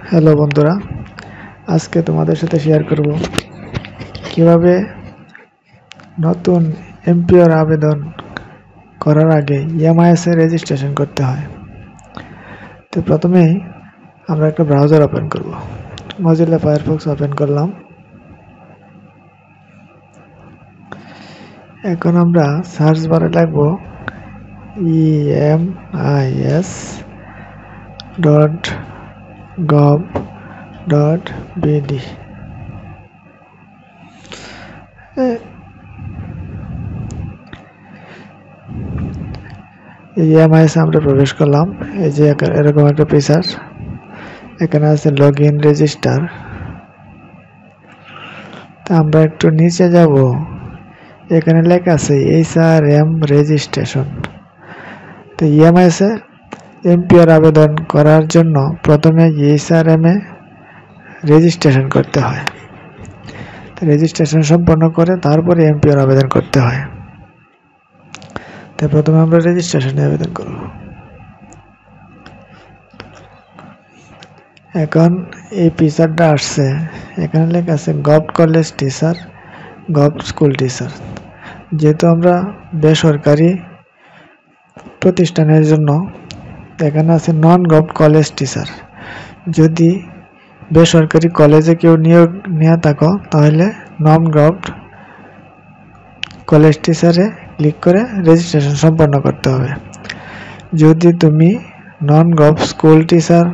Hello বন্ধুরা, আজকে তোমাদের সাথে শেয়ার করব কিভাবে নতুন এমপিওর আবেদন করার আগে ইএমআইএস এর রেজিস্ট্রেশন করতে হয়। তো প্রথমেই আমরা একটা ব্রাউজার ওপেন করব। মজিলা ফায়ারফক্স ওপেন করলাম। এখন আমরা সার্চ বারে লিখব emis.gov.bd। ইএমআইএস আমরা প্রবেশ করলাম। এই যে এরকম একটা পেজ, এখানে আছে লগ ইন রেজিস্টার। তা আমরা একটু নিচে যাব, এখানে লেখা আছে এইচআরএম রেজিস্ট্রেশন। তো ইএমআইএস এ এমপিওর আবেদন করার জন্য প্রথমে এইচআরএম এ রেজিস্ট্রেশন করতে হয়। তো রেজিস্ট্রেশন সম্পন্ন করে তারপরে এমপিওর আবেদন করতে হয়। তো প্রথমে আমরা রেজিস্ট্রেশনে আবেদন করব। এখন এই ফিচারটা আসছে, এখানে লেখা আছে gov college teacher, gov school teacher. যেহেতু আমরা বেসরকারি প্রতিষ্ঠানের জন্য, এখানে আছে নন গভ কলেজ টিচার। যদি বেসরকারি কলেজে কেউ নিয়োগ নিয়ে থাকো তাহলে নন গভ কলেজ টিচারে ক্লিক করে রেজিস্ট্রেশন সম্পন্ন করতে হবে। যদি তুমি নন গভ স্কুল টিচার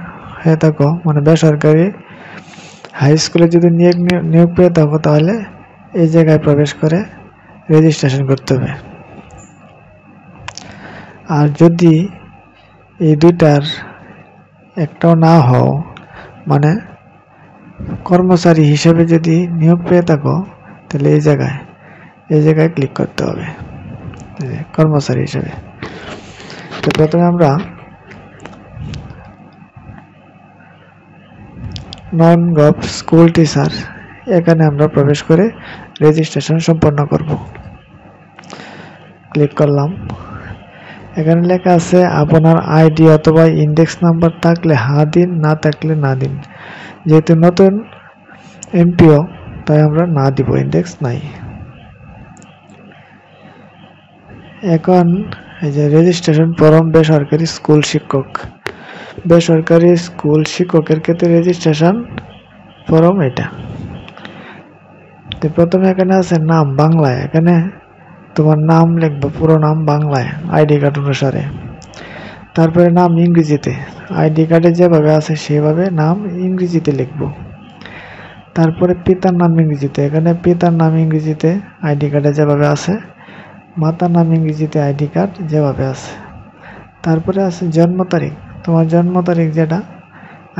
হয়ে থাকো, মানে বেসরকারি হাই স্কুলে যদি নিয়োগ পেয়ে থাকো, তাহলে এই জায়গায় প্রবেশ করে রেজিস্ট্রেশন করতে হবে। আর যদি এই দুইটার একটাও না হও, মানে কর্মচারী হিসেবে যদি নিয়োগ পেয়ে থাকো, তাহলে এই জায়গায় ক্লিক করতে হবে কর্মচারী হিসেবে। তো প্রথমে আমরা নন গভ স্কুল টিচার, এখানে আমরা প্রবেশ করে রেজিস্ট্রেশন সম্পন্ন করব। ক্লিক করলাম। এখানে লেখা আছে আপনার আইডি অথবা ইন্ডেক্স নাম্বার থাকলে হ্যাঁ দিন, না থাকলে না দিন। যেহেতু নতুন এমপিও, তাই আমরা না দিব, ইন্ডেক্স নাই। এখন এই যে রেজিস্ট্রেশন ফর্ম বেসরকারি স্কুল শিক্ষক, বেসরকারি স্কুল শিক্ষকের ক্ষেত্রে রেজিস্ট্রেশন ফর্ম এটা। তো প্রথমে এখানে আছে নাম বাংলায়, এখানে তোমার নাম লিখবো, পুরো নাম বাংলায় আইডি কার্ড অনুসারে। তারপরে নাম ইংরেজিতে, আইডি কার্ডে যেভাবে আছে সেভাবে নাম ইংরেজিতে লিখবো। তারপরে পিতার নাম ইংরেজিতে, এখানে পিতার নাম ইংরেজিতে আইডি কার্ডে যেভাবে আছে, মাতার নাম ইংরেজিতে আইডি কার্ড যেভাবে আছে। তারপরে আছে জন্ম তারিখ, তোমার জন্ম তারিখ যেটা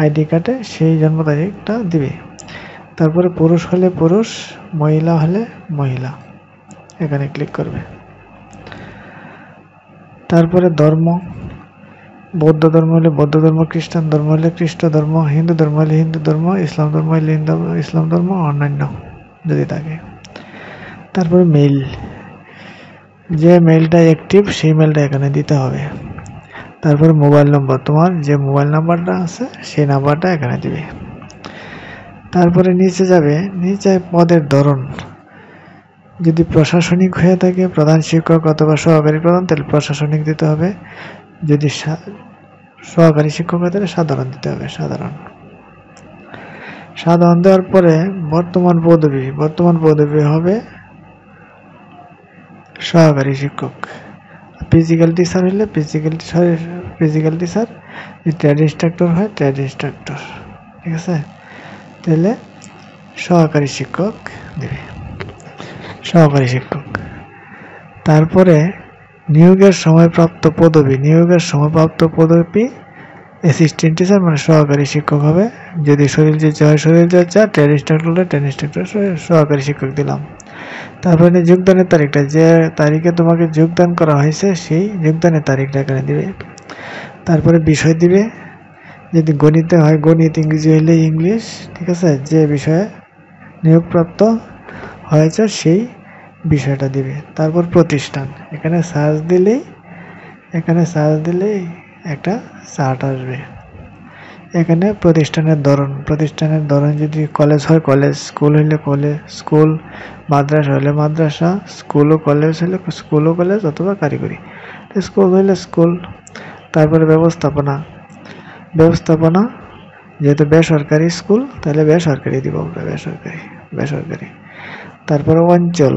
আইডি কার্ডে, সেই জন্ম তারিখটা দিবে। তারপরে পুরুষ হলে পুরুষ, মহিলা হলে মহিলা, এখানে ক্লিক করবে। তারপরে ধর্ম, বৌদ্ধ ধর্ম হলে বৌদ্ধ ধর্ম, খ্রিস্টান ধর্ম হলে খ্রিস্ট ধর্ম, হিন্দু ধর্ম হলে হিন্দু ধর্ম, ইসলাম ধর্ম হলে ইসলাম ধর্ম, অন্যান্য যদি থাকে। তারপরে মেইল, যে মেইলটা অ্যাক্টিভ সেই মেইলটা এখানে দিতে হবে। তারপরে মোবাইল নম্বর, তোমার যে মোবাইল নাম্বারটা আছে সেই নাম্বারটা এখানে দিবে। তারপরে নিচে যাবে, নিচে পদের ধরন, যদি প্রশাসনিক হয়ে থাকে প্রধান শিক্ষক অথবা সহকারী প্রধান, তাহলে প্রশাসনিক দিতে হবে। যদি সহকারী শিক্ষক হয় তাহলে সাধারণ দিতে হবে, সাধারণ দেওয়ার পরে বর্তমান পদবি হবে সহকারী শিক্ষক। ফিজিক্যাল টিচার হলে ফিজিক্যাল টিচার, ট্রেড ইনস্ট্রাক্টর হয় ট্রেড ইনস্ট্রাক্টর, ঠিক আছে। তাহলে সহকারী শিক্ষক দেবে, সহকারী শিক্ষক। তারপরে নিয়োগের সময় প্রাপ্ত পদবি অ্যাসিস্ট্যান্ট টিচার, মানে সহকারী শিক্ষক হবে। যদি শরীরচর্চা হয় শরীরচর্চা, ট্রেড ইনস্ট্রাক্টর হলে ট্রেড ইনস্ট্রাক্টর, সহকারী শিক্ষক দিলাম। তারপরে যোগদানের তারিখটা, যে তারিখে তোমাকে যোগদান করা হয়েছে সেই যোগদানের তারিখটা এখানে দিবে। তারপরে বিষয় দিবে, যদি গণিতে হয় গণিত, ইংরেজি হলে ইংলিশ, ঠিক আছে। যে বিষয়ে নিয়োগপ্রাপ্ত হয়েছে সেই বিষয়টা দিবে। তারপর প্রতিষ্ঠান, এখানে সার্চ দিলেই এখানে সার্চ দিলেই একটা চার্ট আসবে। এখানে প্রতিষ্ঠানের ধরন যদি কলেজ হয় কলেজ, স্কুল হইলে কলেজ স্কুল, মাদ্রাসা হলে মাদ্রাসা, স্কুল ও কলেজ হলে স্কুল ও কলেজ অথবা কারিগরি। স্কুল হইলে স্কুল। তারপরে ব্যবস্থাপনা যেহেতু বেসরকারি স্কুল তাহলে বেসরকারি দিব আমরা, বেসরকারি। তারপরে অঞ্চল,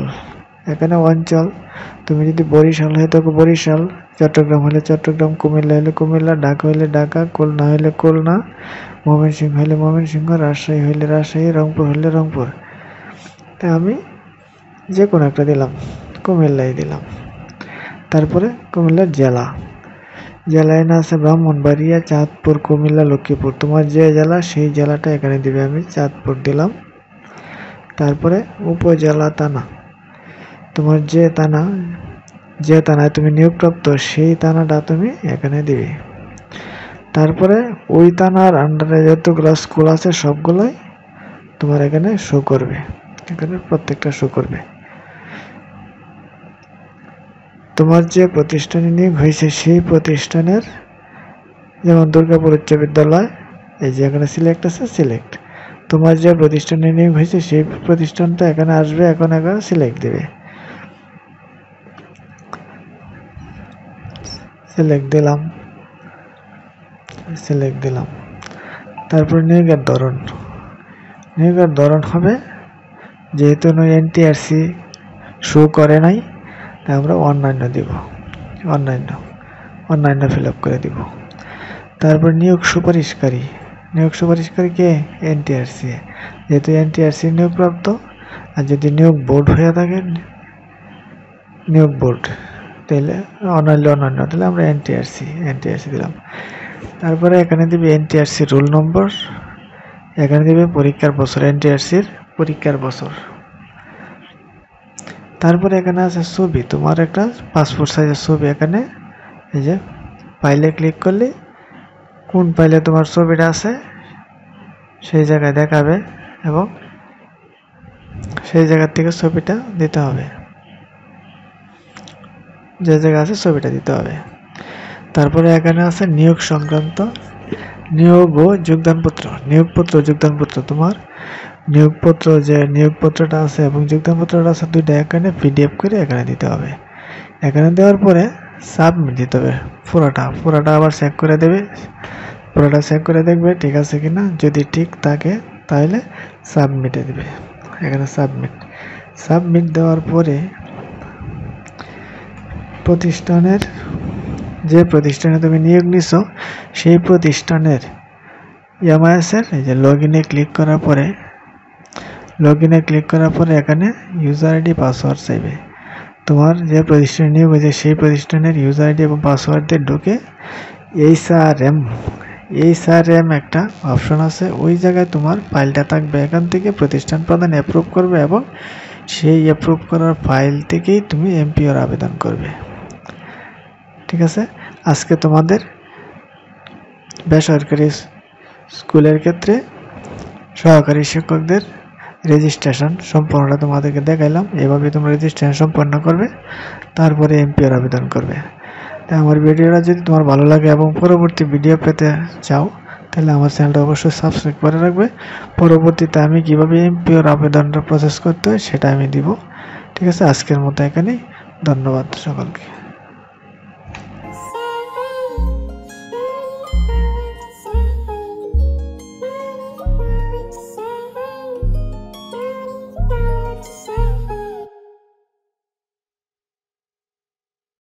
এখানে অঞ্চল তুমি যদি বরিশাল হয়ে থাকো বরিশাল, চট্টগ্রাম হলে চট্টগ্রাম, কুমিল্লা হলে কুমিল্লা, ঢাকা হলে ঢাকা, খুলনা হলে খুলনা, ময়মনসিংহ হলে ময়মনসিংহ, রাজশাহী হলে রাজশাহী, রংপুর হলে রংপুর। তাই আমি যে কোনো একটা দিলাম, কুমিল্লায় দিলাম। তারপরে কুমিল্লার জেলায় না আছে ব্রাহ্মণবাড়িয়া, চাঁদপুর, কুমিল্লা, লক্ষ্মীপুর। তোমার যে জেলা সেই জেলাটা এখানে দিবে, আমি চাঁদপুর দিলাম। তারপরে উপজেলা থানা, তোমার যে থানায় তুমি নিয়োগপ্রাপ্ত সেই থানাটা তুমি এখানে দিবে। তারপরে ওই থানার আন্ডারে যতগুলো স্কুল আছে সবগুলোই তোমার এখানে শো করবে, এখানে প্রত্যেকটা শো করবে। তোমার যে প্রতিষ্ঠানে নিয়োগ হয়েছে সেই প্রতিষ্ঠানের, যেমন দুর্গাপুর উচ্চ বিদ্যালয়, এই যে এখানে সিলেক্ট আছে, সিলেক্ট। তোমার যে প্রতিষ্ঠানে নিয়োগ হয়েছে সেই প্রতিষ্ঠানটা এখানে আসবে, এখন এখানে সিলেক্ট দেবে। সিলেক্ট দিলাম। তারপর নিয়োগের ধরন হবে, যেহেতু এনটিআরসি শো করে নাই তাই আমরা অন্যান্য দিব, অন্যান্য ফিল আপ করে দিব। তারপর নিয়োগ সুপারিশকারী কে? এনটিআরসি, যেহেতু এনটিআরসি নিয়োগপ্রাপ্ত। আর যদি নিয়োগ বোর্ড হয়ে থাকে, নিয়োগ বোর্ড, তাহলে অন্যান্য তাহলে আমরা এনটিআরসি দিলাম। তারপরে এখানে দিবে এনটিআরসি রোল নম্বর, এখানে দিবে পরীক্ষার বছর, এনটিআরসির পরীক্ষার বছর। তারপরে এখানে আছে ছবি, তোমার একটা পাসপোর্ট সাইজের ছবি। এখানে এই যে ফাইলে ক্লিক করলে কোন ফাইলে তোমার ছবিটা আছে সেই জায়গায় দেখাবে এবং সেই জায়গা থেকে ছবিটা দিতে হবে, যে জায়গা আছে ছবিটা দিতে হবে। তারপরে এখানে আছে নিয়োগ সংক্রান্ত, নিয়োগ ও যোগদানপত্র, যোগদানপত্র। তোমার নিয়োগপত্রটা আছে এবং যোগদানপত্রটা আছে, দুইটা এখানে পিডিএফ করে এখানে দিতে হবে। এখানে দেওয়ার পরে সাবমিট দিতে হবে। পুরাটা আবার চেক করে দেবে, পুরোটা চেক করে দেখবে ঠিক আছে কিনা। যদি ঠিক থাকে তাহলে সাবমিটে দিবে। এখানে সাবমিট দেওয়ার পরে যে প্রতিষ্ঠানে তুমি নিয়োগ নিছো সেই প্রতিষ্ঠানের এমআইএসের এই যে লগইনে ক্লিক করার পরে এখানে ইউজার আইডি পাসওয়ার্ড চাইবে। তোমার যে প্রতিষ্ঠানে নিয়োগ হয়েছে সেই প্রতিষ্ঠানের ইউজার আইডি এবং পাসওয়ার্ড দিয়ে ঢুকে এইচআরএম একটা অপশন আছে, ওই জায়গায় তোমার ফাইলটা থাকবে। এখান থেকে প্রতিষ্ঠান প্রধান অ্যাপ্রুভ করবে এবং সেই অ্যাপ্রুভ করার ফাইল থেকেই তুমি এমপিওর আবেদন করবে। ঠিক আছে, আজকে তোমাদের বেসরকারি স্কুলের ক্ষেত্রে সহকারী শিক্ষকদের রেজিস্ট্রেশন সম্পূর্ণটা তোমাদেরকে দেখাইলাম। এভাবে তোমরা রেজিস্ট্রেশন সম্পন্ন করবে, তারপরে এমপিওর আবেদন করবে। তাই আমার ভিডিওটা যদি তোমার ভালো লাগে এবং পরবর্তী ভিডিও পেতে চাও তাহলে আমার চ্যানেলটা অবশ্যই সাবস্ক্রাইব করে রাখবে। পরবর্তীতে আমি কিভাবে এমপিওর আবেদনটা প্রসেস করতে হয় সেটা আমি দিব। ঠিক আছে, আজকের মতো এখানেই। ধন্যবাদ সকলকে।